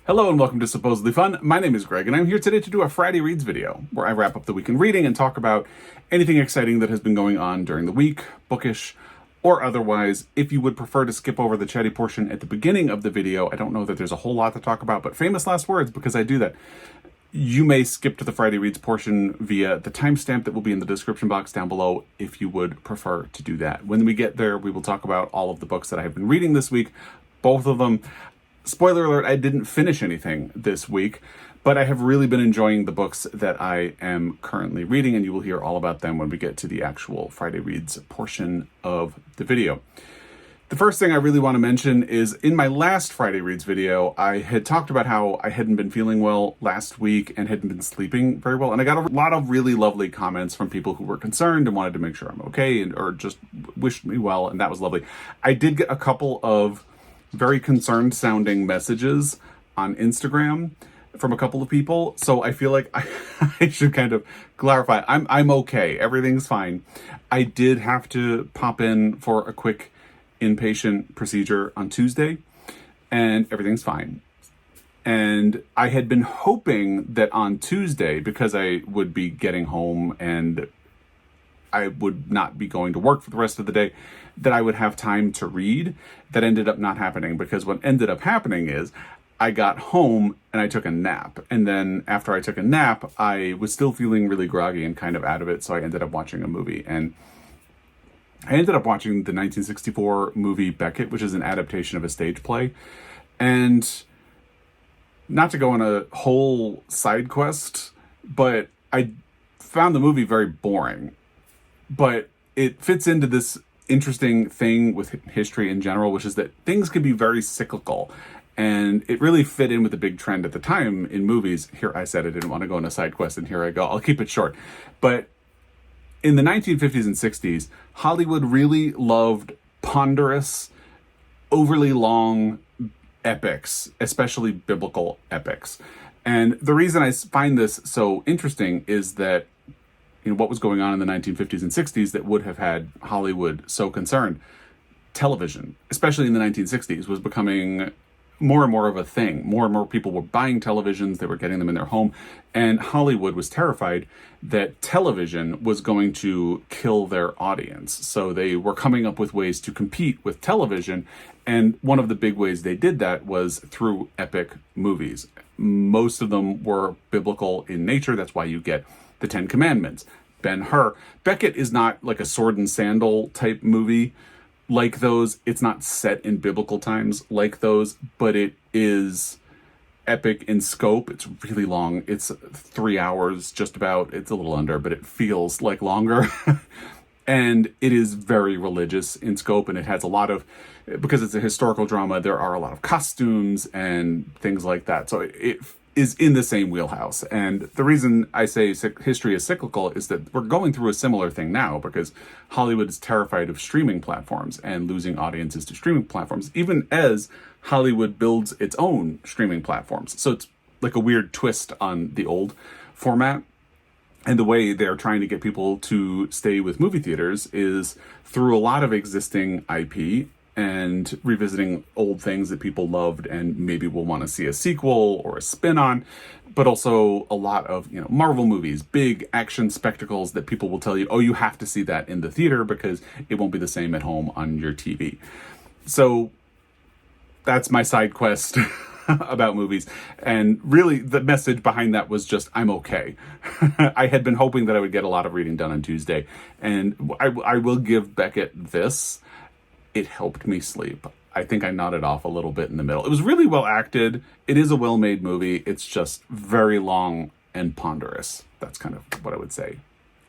Hello and welcome to Supposedly Fun. My name is Greg and I'm here today to do a Friday Reads video where I wrap up the week in reading and talk about anything exciting that has been going on during the week, bookish or otherwise. If you would prefer to skip over the chatty portion at the beginning of the video, I don't know that there's a whole lot to talk about, but famous last words because I do that. You may skip to the Friday Reads portion via the timestamp that will be in the description box down below if you would prefer to do that. When we get there, we will talk about all of the books that I have been reading this week, both of them. Spoiler alert, I didn't finish anything this week, but I have really been enjoying the books that I am currently reading, and you will hear all about them when we get to the actual Friday Reads portion of the video. The first thing I really want to mention is in my last Friday Reads video, I had talked about how I hadn't been feeling well last week and hadn't been sleeping very well, and I got a lot of really lovely comments from people who were concerned and wanted to make sure I'm okay or just wished me well, and that was lovely. I did get a couple of very concerned sounding messages on Instagram from a couple of people. So I feel like I should kind of clarify. I'm okay. Everything's fine. I did have to pop in for a quick inpatient procedure on Tuesday and everything's fine. And I had been hoping that on Tuesday, because I would be getting home and I would not be going to work for the rest of the day, that I would have time to read. That ended up not happening because what ended up happening is I got home and I took a nap. And then after I took a nap, I was still feeling really groggy and kind of out of it. So I ended up watching a movie. And I ended up watching the 1964 movie Beckett, which is an adaptation of a stage play. And not to go on a whole side quest, but I found the movie very boring. But it fits into this interesting thing with history in general, which is that things can be very cyclical. And it really fit in with the big trend at the time in movies. Here, I said I didn't want to go on a side quest, and here I go. I'll keep it short. But in the 1950s and 60s, Hollywood really loved ponderous, overly long epics, especially biblical epics. And the reason I find this so interesting is that what was going on in the 1950s and 60s that would have had Hollywood so concerned. Television, especially in the 1960s, was becoming more and more of a thing. More and more people were buying televisions, they were getting them in their home, and Hollywood was terrified that television was going to kill their audience. So they were coming up with ways to compete with television, and one of the big ways they did that was through epic movies. Most of them were biblical in nature. That's why you get the Ten Commandments, Ben-Hur. Beckett is not like a sword and sandal type movie like those. It's not set in biblical times like those, but it is epic in scope. It's really long. It's 3 hours, just about. It's a little under, but it feels like longer. And it is very religious in scope, and it has a lot of, because it's a historical drama, there are a lot of costumes and things like that. So it is in the same wheelhouse. And the reason I say history is cyclical is that we're going through a similar thing now because Hollywood is terrified of streaming platforms and losing audiences to streaming platforms, even as Hollywood builds its own streaming platforms. So it's like a weird twist on the old format. And the way they're trying to get people to stay with movie theaters is through a lot of existing IP and revisiting old things that people loved and maybe will want to see a sequel or a spin on, but also a lot of, Marvel movies, big action spectacles that people will tell you, oh, you have to see that in the theater because it won't be the same at home on your TV. So that's my side quest about movies. And really the message behind that was just, I'm okay. I had been hoping that I would get a lot of reading done on Tuesday, and I will give Beckett this. It helped me sleep. I think I nodded off a little bit in the middle. It was really well acted. It is a well-made movie. It's just very long and ponderous. That's kind of what I would say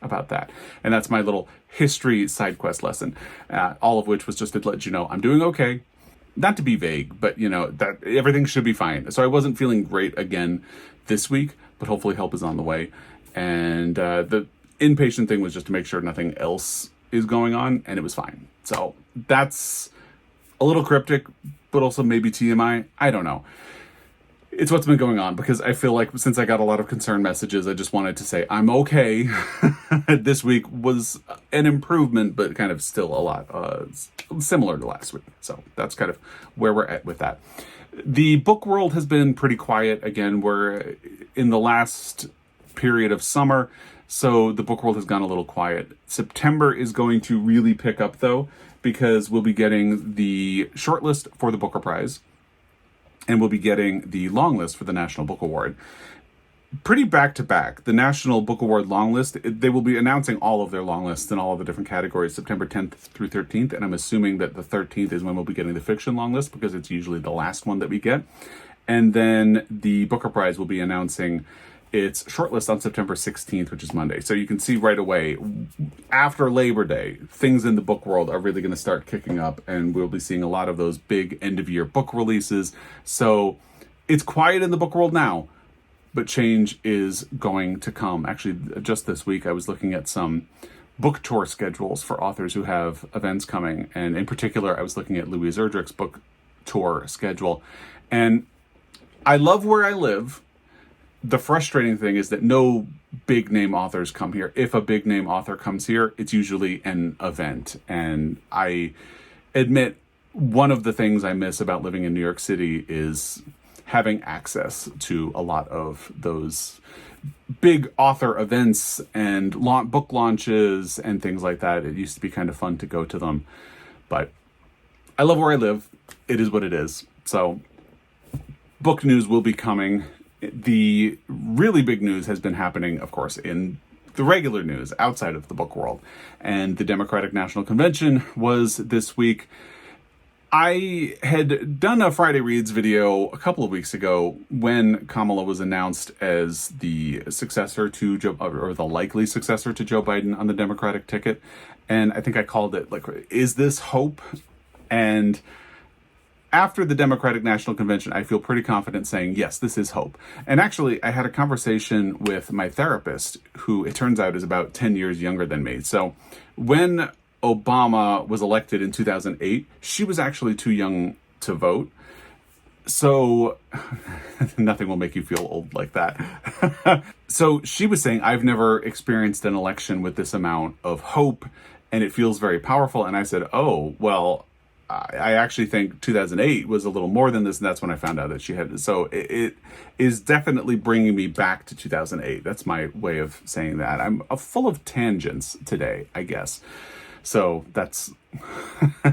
about that. And that's my little history side quest lesson, all of which was just to let you know I'm doing okay. Not to be vague, but that everything should be fine. So I wasn't feeling great again this week, but hopefully help is on the way. And the inpatient thing was just to make sure nothing else is going on, and it was fine. So that's a little cryptic, but also maybe TMI. I don't know. it's what's been going on, because I feel like since I got a lot of concern messages, I just wanted to say I'm okay. This week was an improvement, but kind of still a lot similar to last week. So that's kind of where we're at with that. The book world has been pretty quiet. Again, we're in the last period of summer, so the book world has gone a little quiet. September is going to really pick up, though, because we'll be getting the shortlist for the Booker Prize, and we'll be getting the long list for the National Book Award. Pretty back-to-back. The National Book Award long list, they will be announcing all of their long lists in all of the different categories September 10th through 13th, and I'm assuming that the 13th is when we'll be getting the fiction long list, because it's usually the last one that we get. And then the Booker Prize will be announcing its shortlist on September 16th, which is Monday. So you can see right away, after Labor Day, things in the book world are really going to start kicking up, and we'll be seeing a lot of those big end-of-year book releases. So it's quiet in the book world now, but change is going to come. Actually, just this week, I was looking at some book tour schedules for authors who have events coming. And in particular, I was looking at Louise Erdrich's book tour schedule. And I love where I live. The frustrating thing is that no big name authors come here. If a big name author comes here, it's usually an event. And I admit one of the things I miss about living in New York City is having access to a lot of those big author events and book launches and things like that. It used to be kind of fun to go to them, but I love where I live. It is what it is. So book news will be coming. The really big news has been happening, of course, in the regular news outside of the book world. And the Democratic National Convention was this week. I had done a Friday Reads video a couple of weeks ago when Kamala was announced as the successor to Joe, or the likely successor to Joe Biden on the Democratic ticket. And I think I called it, like, is this hope? And after the Democratic National Convention, I feel pretty confident saying, yes, this is hope. And actually, I had a conversation with my therapist, who it turns out is about 10 years younger than me. So when Obama was elected in 2008, she was actually too young to vote. So nothing will make you feel old like that. So she was saying, I've never experienced an election with this amount of hope, and it feels very powerful. And I said, oh, well, I actually think 2008 was a little more than this, and that's when I found out that she had. So it is definitely bringing me back to 2008. That's my way of saying that. I'm full of tangents today, I guess. So that's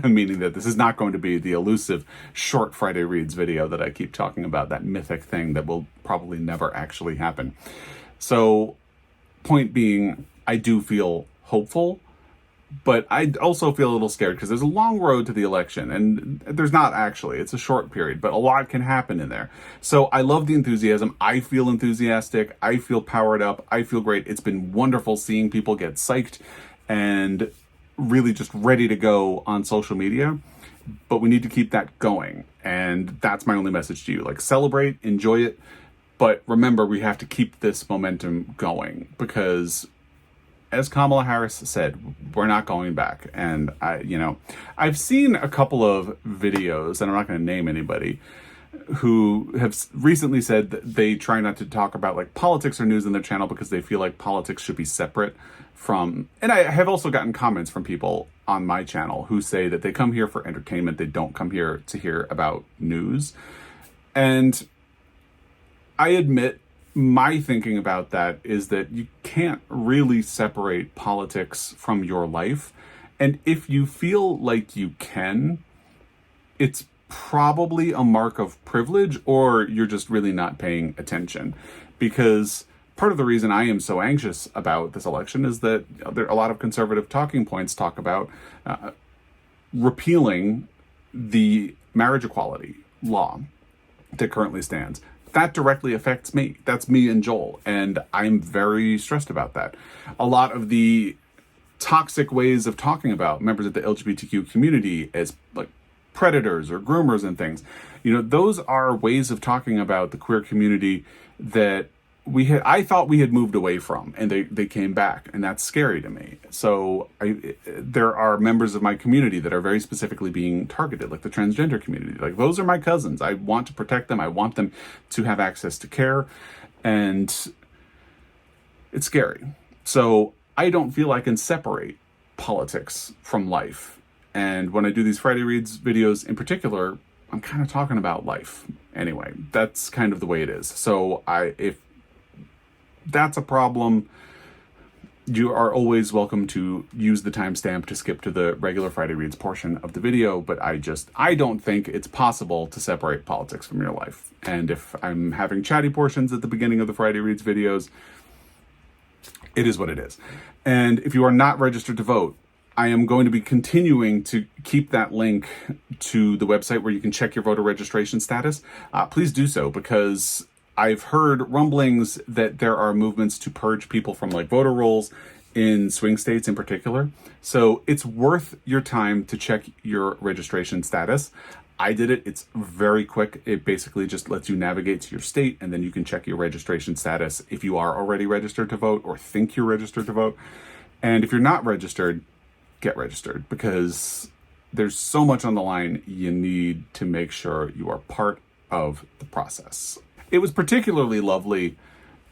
meaning that this is not going to be the elusive short Friday Reads video that I keep talking about, that mythic thing that will probably never actually happen. So point being, I do feel hopeful, but I also feel a little scared because there's a long road to the election, and there's not actually. It's a short period, but a lot can happen in there. So I love the enthusiasm. I feel enthusiastic. I feel powered up. I feel great. It's been wonderful seeing people get psyched and really just ready to go on social media, but we need to keep that going. And that's my only message to you. Like, celebrate, enjoy it, but remember, we have to keep this momentum going, because as Kamala Harris said, we're not going back. And I've seen a couple of videos, and I'm not going to name anybody, who have recently said that they try not to talk about like politics or news in their channel because they feel like politics should be separate from, and I have also gotten comments from people on my channel who say that they come here for entertainment. They don't come here to hear about news. And I admit my thinking about that is that you can't really separate politics from your life. And if you feel like you can, it's probably a mark of privilege, or you're just really not paying attention. Because part of the reason I am so anxious about this election is that there are a lot of conservative talking points talk about repealing the marriage equality law that currently stands. That directly affects me. That's me and Joel, and I'm very stressed about that. A lot of the toxic ways of talking about members of the LGBTQ community as like predators or groomers and things, those are ways of talking about the queer community that I thought we had moved away from, and they came back, and that's scary to me. So there are members of my community that are very specifically being targeted, like the transgender community. Like, those are my cousins. I want to protect them. I want them to have access to care, and it's scary. So I don't feel I can separate politics from life. And when I do these Friday Reads videos in particular, I'm kind of talking about life. Anyway, that's kind of the way it is. So if that's a problem, you are always welcome to use the timestamp to skip to the regular Friday Reads portion of the video, but I don't think it's possible to separate politics from your life. And if I'm having chatty portions at the beginning of the Friday Reads videos, it is what it is. And if you are not registered to vote, I am going to be continuing to keep that link to the website where you can check your voter registration status. Please do so, because I've heard rumblings that there are movements to purge people from like voter rolls in swing states in particular. So it's worth your time to check your registration status. I did it. It's very quick. It basically just lets you navigate to your state, and then you can check your registration status if you are already registered to vote or think you're registered to vote. And if you're not registered, get registered, because there's so much on the line. You need to make sure you are part of the process. It was particularly lovely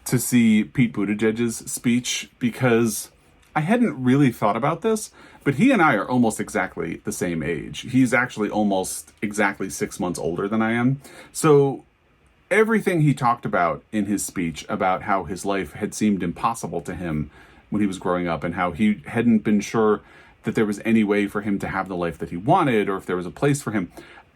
to see Pete Buttigieg's speech, because I hadn't really thought about this, but he and I are almost exactly the same age. He's actually almost exactly 6 months older than I am. So everything he talked about in his speech about how his life had seemed impossible to him when he was growing up, and how he hadn't been sure that there was any way for him to have the life that he wanted, or if there was a place for him.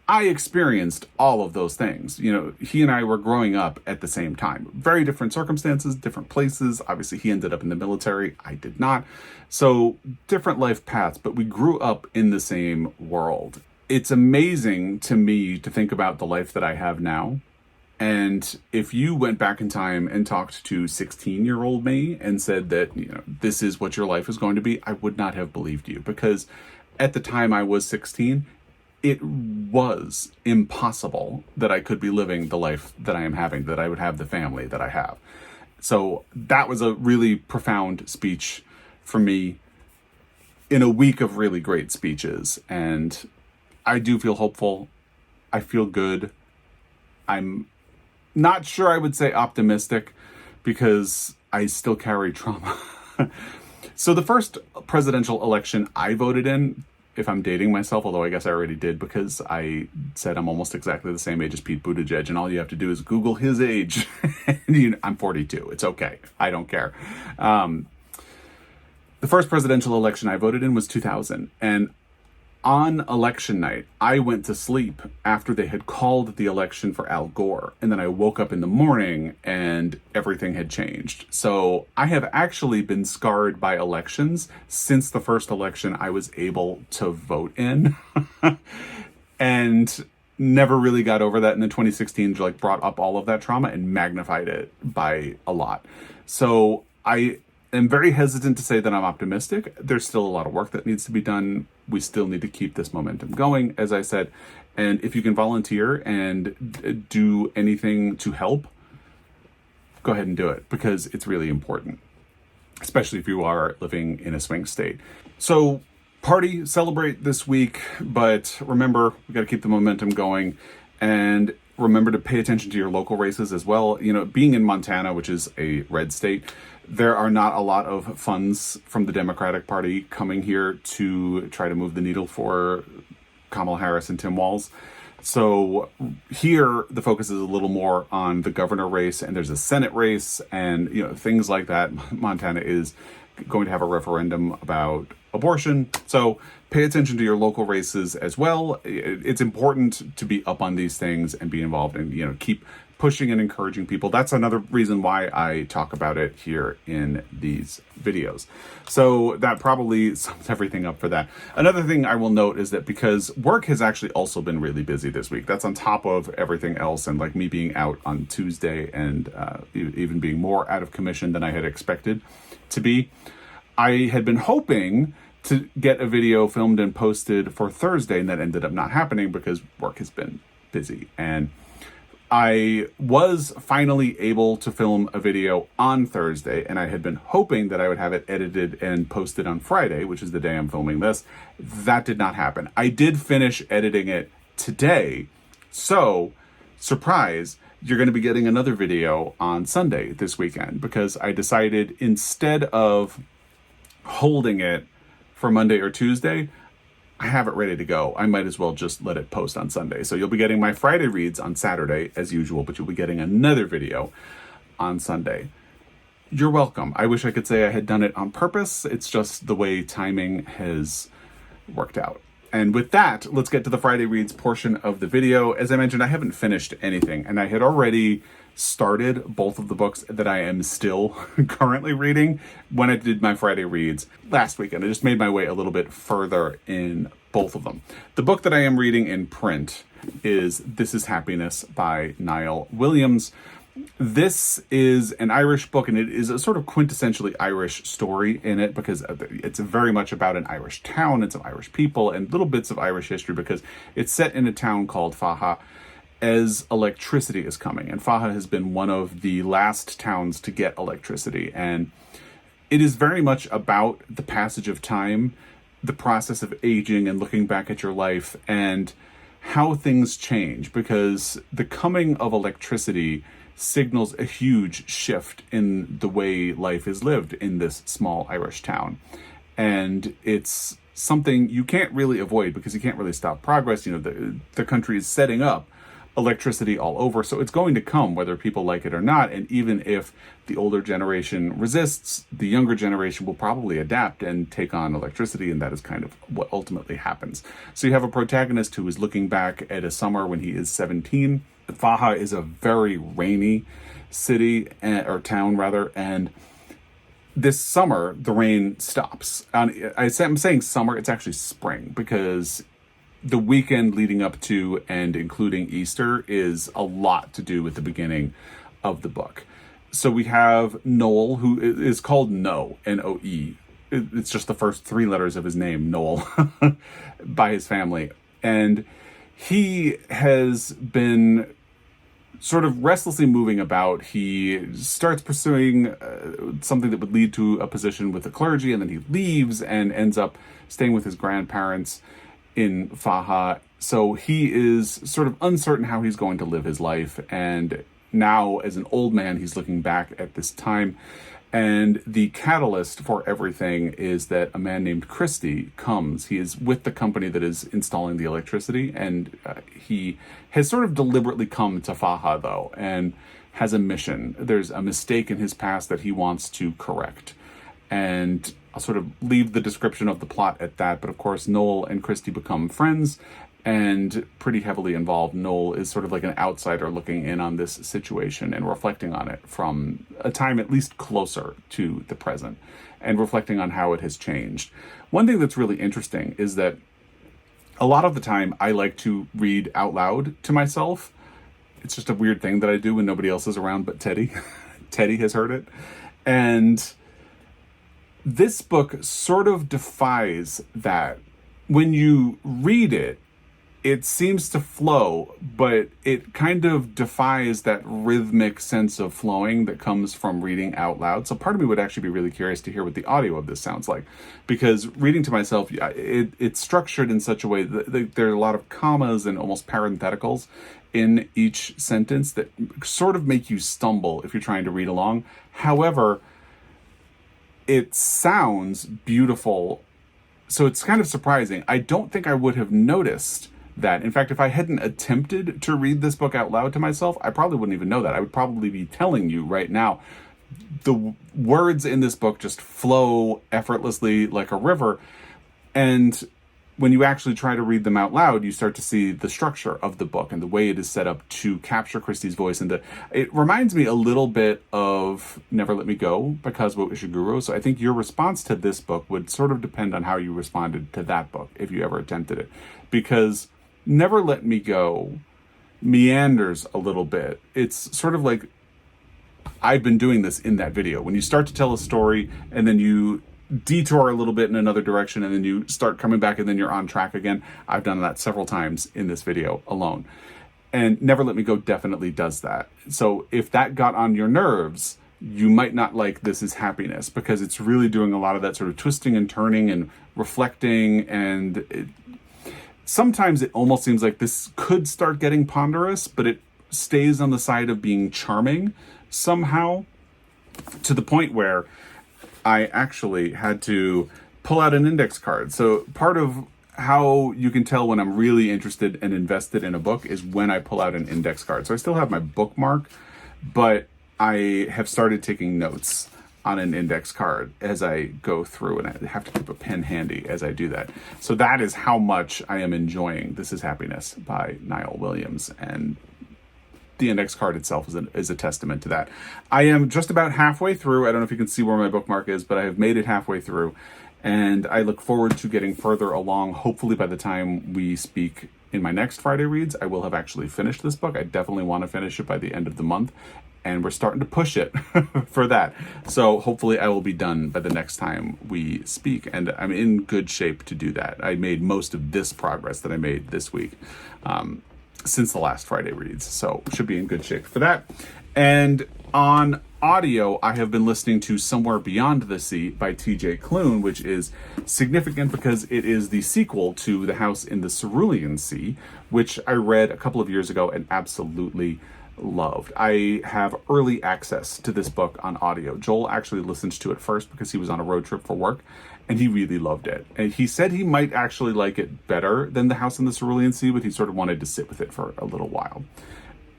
I experienced all of those things. You know, he and I were growing up at the same time. Very different circumstances, different places. Obviously, he ended up in the military. I did not. So different life paths, but we grew up in the same world. It's amazing to me to think about the life that I have now. And if you went back in time and talked to 16-year-old me and said that, you know, this is what your life is going to be, I would not have believed you, because at the time I was 16, it was impossible that I could be living the life that I am having, that I would have the family that I have. So that was a really profound speech for me in a week of really great speeches. And I do feel hopeful. I feel good. I'm not sure I would say optimistic, because I still carry trauma. So the first presidential election I voted in, if I'm dating myself, although I guess I already did, because I said I'm almost exactly the same age as Pete Buttigieg, and all you have to do is Google his age. I'm 42. It's okay. I don't care. The first presidential election I voted in was 2000. And on election night, I went to sleep after they had called the election for Al Gore. And then I woke up in the morning and everything had changed. So I have actually been scarred by elections since the first election I was able to vote in. And never really got over that. And then 2016 like brought up all of that trauma and magnified it by a lot. So I am very hesitant to say that I'm optimistic. There's still a lot of work that needs to be done. We still need to keep this momentum going, as I said. And if you can volunteer and do anything to help, go ahead and do it, because it's really important, especially if you are living in a swing state. So party, celebrate this week, but remember, we got to keep the momentum going, and remember to pay attention to your local races as well. You know, being in Montana, which is a red state, there are not a lot of funds from the Democratic Party coming here to try to move the needle for Kamala Harris and Tim Walz. So here, the focus is a little more on the governor race, and there's a Senate race, and things like that. Montana is going to have a referendum about abortion. So pay attention to your local races as well. It's important to be up on these things and be involved, and keep pushing and encouraging people. That's another reason why I talk about it here in these videos. So that probably sums everything up for that. Another thing I will note is that because work has actually also been really busy this week, that's on top of everything else, and like me being out on Tuesday and even being more out of commission than I had expected to be, I had been hoping to get a video filmed and posted for Thursday, and that ended up not happening because work has been busy. And I was finally able to film a video on Thursday, and I had been hoping that I would have it edited and posted on Friday, which is the day I'm filming this. That did not happen. I did finish editing it today, so surprise, you're going to be getting another video on Sunday this weekend, because I decided instead of holding it for Monday or Tuesday, I have it ready to go. I might as well just let it post on Sunday. So you'll be getting my Friday reads on Saturday as usual, but you'll be getting another video on Sunday. You're welcome. I wish I could say I had done it on purpose. It's just the way timing has worked out. And with that, let's get to the Friday reads portion of the video. As I mentioned, I haven't finished anything, and I had already started both of the books that I am still currently reading when I did my Friday reads last weekend. I just made my way a little bit further in both of them. The book that I am reading in print is This Is Happiness by Niall Williams. This is an Irish book, and it is a sort of quintessentially Irish story in it, because it's very much about an Irish town and some Irish people and little bits of Irish history, because it's set in a town called Faha as electricity is coming. And Faha has been one of the last towns to get electricity. And it is very much about the passage of time, the process of aging and looking back at your life and how things change, because the coming of electricity signals a huge shift in the way life is lived in this small Irish town. And it's something you can't really avoid, because you can't really stop progress. You know, the country is setting up electricity all over, so it's going to come whether people like it or not. And even if the older generation resists, the younger generation will probably adapt and take on electricity, and that is kind of what ultimately happens. So you have a protagonist who is looking back at a summer when he is 17. Faha is a very rainy city, or town rather, and this summer the rain stops. I'm saying summer, it's actually spring, because the weekend leading up to and including Easter is a lot to do with the beginning of the book. So we have Noel, who is called No, N-O-E. It's just the first three letters of his name, Noel, by his family. And he has been sort of restlessly moving about. He starts pursuing something that would lead to a position with the clergy, and then he leaves and ends up staying with his grandparents in Faha. So he is sort of uncertain how he's going to live his life. And now, as an old man, he's looking back at this time. And the catalyst for everything is that a man named Christie comes. He is with the company that is installing the electricity. And he has sort of deliberately come to Faha, though, and has a mission. There's a mistake in his past that he wants to correct. And I'll sort of leave the description of the plot at that. But of course, Noel and Christie become friends and pretty heavily involved. Noel is sort of like an outsider looking in on this situation and reflecting on it from a time at least closer to the present, and reflecting on how it has changed. One thing that's really interesting is that a lot of the time I like to read out loud to myself. It's just a weird thing that I do when nobody else is around but Teddy. Teddy has heard it. And this book sort of defies that. When you read it, it seems to flow, but it kind of defies that rhythmic sense of flowing that comes from reading out loud. So part of me would actually be really curious to hear what the audio of this sounds like, because reading to myself, it's structured in such a way that there are a lot of commas and almost parentheticals in each sentence that sort of make you stumble if you're trying to read along. However, it sounds beautiful, so it's kind of surprising. I don't think I would have noticed that. In fact, if I hadn't attempted to read this book out loud to myself, I probably wouldn't even know that. I would probably be telling you right now. The words in this book just flow effortlessly like a river. And when you actually try to read them out loud, you start to see the structure of the book and the way it is set up to capture Christie's voice. And it reminds me a little bit of Never Let Me Go by Kazuo Ishiguro. So I think your response to this book would sort of depend on how you responded to that book, if you ever attempted it. Because Never Let Me Go meanders a little bit. It's sort of like I've been doing this in that video. When you start to tell a story and then you detour a little bit in another direction and then you start coming back and then you're on track again. I've done that several times in this video alone. And Never Let Me Go definitely does that. So if that got on your nerves, you might not like This Is Happiness, because it's really doing a lot of that sort of twisting and turning and reflecting. And sometimes it almost seems like this could start getting ponderous, but it stays on the side of being charming somehow, to the point where I actually had to pull out an index card. So part of how you can tell when I'm really interested and invested in a book is when I pull out an index card. So I still have my bookmark, but I have started taking notes on an index card as I go through, and I have to keep a pen handy as I do that. So that is how much I am enjoying This Is Happiness by Niall Williams, and the index card itself is a testament to that. I am just about halfway through. I don't know if you can see where my bookmark is, but I have made it halfway through. And I look forward to getting further along. Hopefully by the time we speak in my next Friday Reads, I will have actually finished this book. I definitely want to finish it by the end of the month. And we're starting to push it for that. So hopefully I will be done by the next time we speak. And I'm in good shape to do that. I made most of this progress that I made this week since the last Friday Reads. So should be in good shape for that. And on audio, I have been listening to Somewhere Beyond the Sea by T.J. Klune, which is significant because it is the sequel to The House in the Cerulean Sea, which I read a couple of years ago and absolutely loved. I have early access to this book on audio. Joel actually listened to it first because he was on a road trip for work, and he really loved it. And he said he might actually like it better than The House in the Cerulean Sea, but he sort of wanted to sit with it for a little while,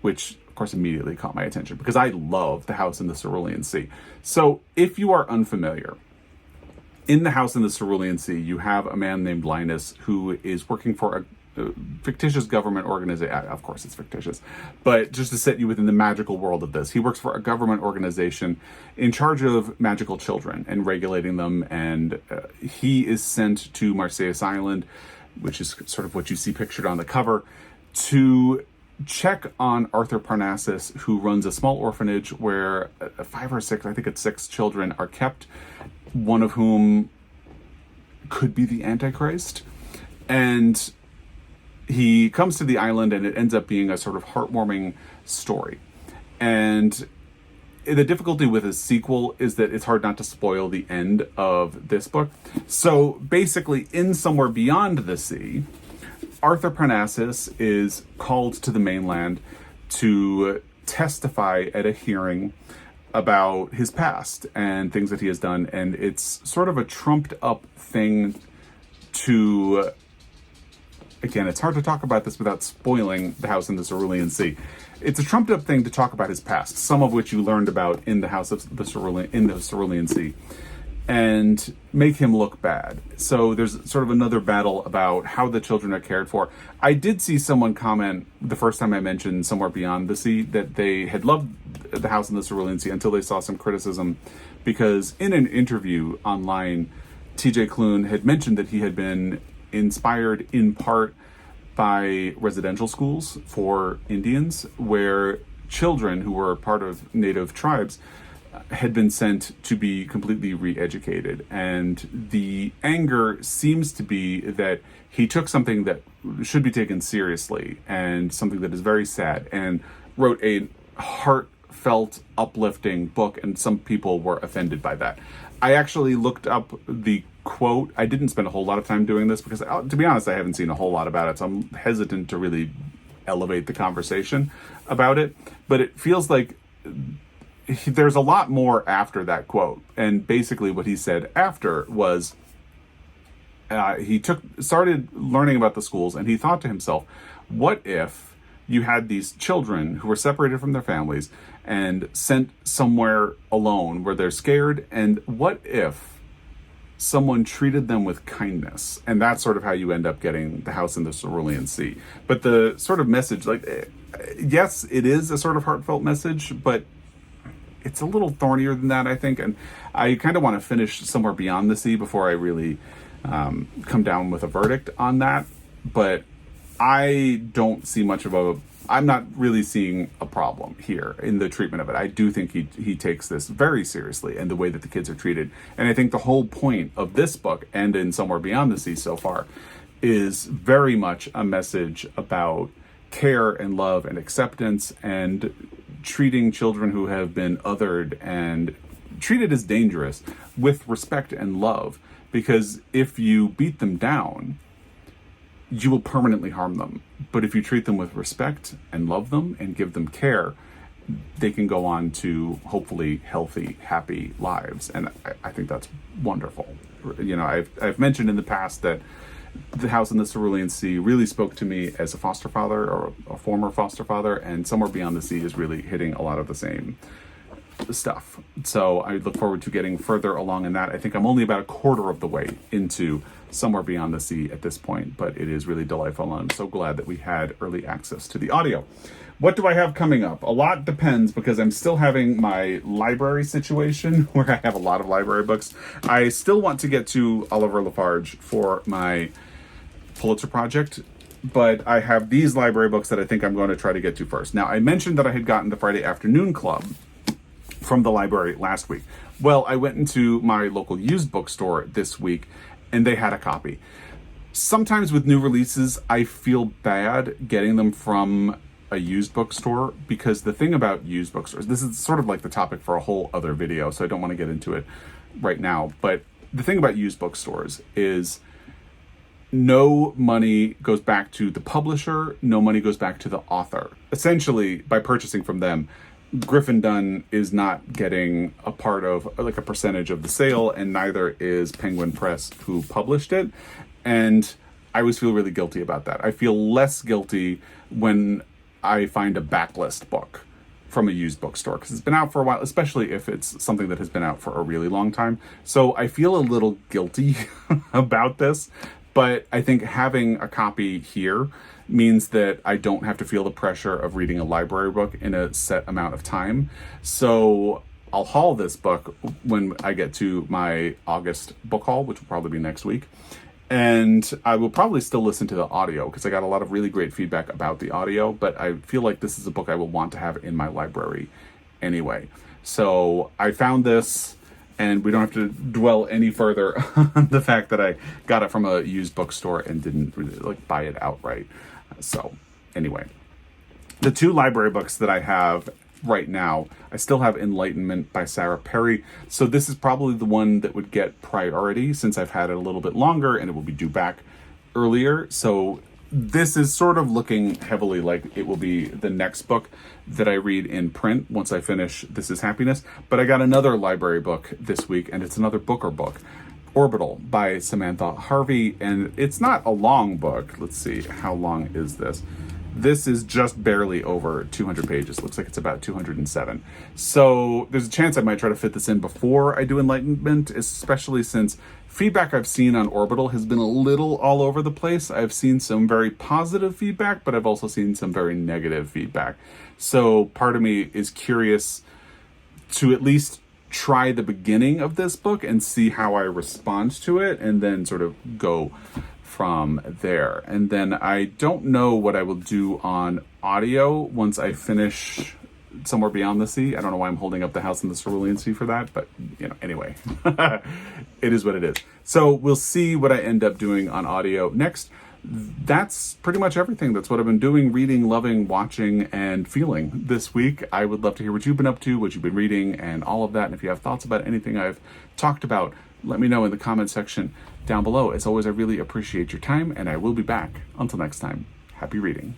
which of course immediately caught my attention because I love The House in the Cerulean Sea. So if you are unfamiliar, in The House in the Cerulean Sea, you have a man named Linus who is working for a fictitious government organization. Of course it's fictitious, but just to set you within the magical world of this, he works for a government organization in charge of magical children and regulating them. And he is sent to Marseilles Island, which is sort of what you see pictured on the cover, to check on Arthur Parnassus, who runs a small orphanage where 5 or 6, I think it's 6 children are kept, one of whom could be the Antichrist. And he comes to the island, and it ends up being a sort of heartwarming story. And the difficulty with a sequel is that it's hard not to spoil the end of this book. So basically, in Somewhere Beyond the Sea, Arthur Parnassus is called to the mainland to testify at a hearing about his past and things that he has done. And it's sort of a trumped up thing to... Again, it's hard to talk about this without spoiling The House in the Cerulean Sea. It's a trumped up thing to talk about his past, some of which you learned about in the House of the Cerulean Sea, and make him look bad. So there's sort of another battle about how the children are cared for. I did see someone comment the first time I mentioned Somewhere Beyond the Sea that they had loved The House in the Cerulean Sea until they saw some criticism, because in an interview online, T.J. Klune had mentioned that he had been inspired in part by residential schools for Indians, where children who were part of native tribes had been sent to be completely re-educated. And the anger seems to be that he took something that should be taken seriously and something that is very sad and wrote a heartfelt, uplifting book, and some people were offended by that. I actually looked up the quote. I didn't spend a whole lot of time doing this because, to be honest, I haven't seen a whole lot about it, so I'm hesitant to really elevate the conversation about it. But it feels like there's a lot more after that quote. And basically what he said after was he started learning about the schools, and he thought to himself, what if you had these children who were separated from their families and sent somewhere alone where they're scared? And what if someone treated them with kindness? And that's sort of how you end up getting The House in the Cerulean Sea. But the sort of message, like, yes, it is a sort of heartfelt message, but it's a little thornier than that, I think. And I kind of want to finish Somewhere Beyond the Sea before I really come down with a verdict on that. But I don't see much of I'm not really seeing a problem here in the treatment of it. I do think he takes this very seriously, and the way that the kids are treated. And I think the whole point of this book, and in Somewhere Beyond the Sea so far, is very much a message about care and love and acceptance, and treating children who have been othered and treated as dangerous with respect and love. Because if you beat them down, you will permanently harm them. But if you treat them with respect and love them and give them care, they can go on to hopefully healthy, happy lives. And I think that's wonderful. I've mentioned in the past that The House in the Cerulean Sea really spoke to me as a foster father or a former foster father, and Somewhere Beyond the Sea is really hitting a lot of the same stuff. So I look forward to getting further along in that. I think I'm only about a quarter of the way into Somewhere Beyond the Sea at this point, but it is really delightful, and I'm so glad that we had early access to the audio. What do I have coming up? A lot depends, because I'm still having my library situation where I have a lot of library books. I still want to get to Oliver Lafarge for my Pulitzer Project, but I have these library books that I think I'm going to try to get to first. Now, I mentioned that I had gotten the Friday Afternoon Club from the library last week. Well, I went into my local used bookstore this week, and they had a copy. Sometimes with new releases, I feel bad getting them from a used bookstore, because the thing about used bookstores, this is sort of like the topic for a whole other video, so I don't want to get into it right now, but the thing about used bookstores is no money goes back to the publisher, no money goes back to the author. Essentially, by purchasing from them, Griffin Dunn is not getting a part of, like, a percentage of the sale, and neither is Penguin Press, who published it. And I always feel really guilty about that. I feel less guilty when I find a backlist book from a used bookstore, because it's been out for a while, especially if it's something that has been out for a really long time. So I feel a little guilty about this, but I think having a copy here means that I don't have to feel the pressure of reading a library book in a set amount of time. So I'll haul this book when I get to my August book haul, which will probably be next week. And I will probably still listen to the audio, because I got a lot of really great feedback about the audio, but I feel like this is a book I will want to have in my library anyway. So I found this, and we don't have to dwell any further on the fact that I got it from a used bookstore and didn't really buy it outright. So anyway, the two library books that I have right now, I still have Enlightenment by Sarah Perry. So this is probably the one that would get priority, since I've had it a little bit longer and it will be due back earlier. So this is sort of looking heavily like it will be the next book that I read in print once I finish This Is Happiness. But I got another library book this week, and it's another Booker book, Orbital by Samantha Harvey. And it's not a long book. Let's see, how long is this? This is just barely over 200 pages. Looks like it's about 207. So there's a chance I might try to fit this in before I do Enlightenment, especially since feedback I've seen on Orbital has been a little all over the place. I've seen some very positive feedback, but I've also seen some very negative feedback. So part of me is curious to at least try the beginning of this book and see how I respond to it, and then sort of go from there. And then I don't know what I will do on audio once I finish Somewhere Beyond the Sea. I don't know why I'm holding up The House in the Cerulean Sea for that, but anyway, it is what it is. So we'll see what I end up doing on audio next. That's pretty much everything. That's what I've been doing, reading, loving, watching, and feeling this week. I would love to hear what you've been up to, what you've been reading, and all of that. And if you have thoughts about anything I've talked about, let me know in the comment section down below. As always, I really appreciate your time, and I will be back. Until next time, happy reading.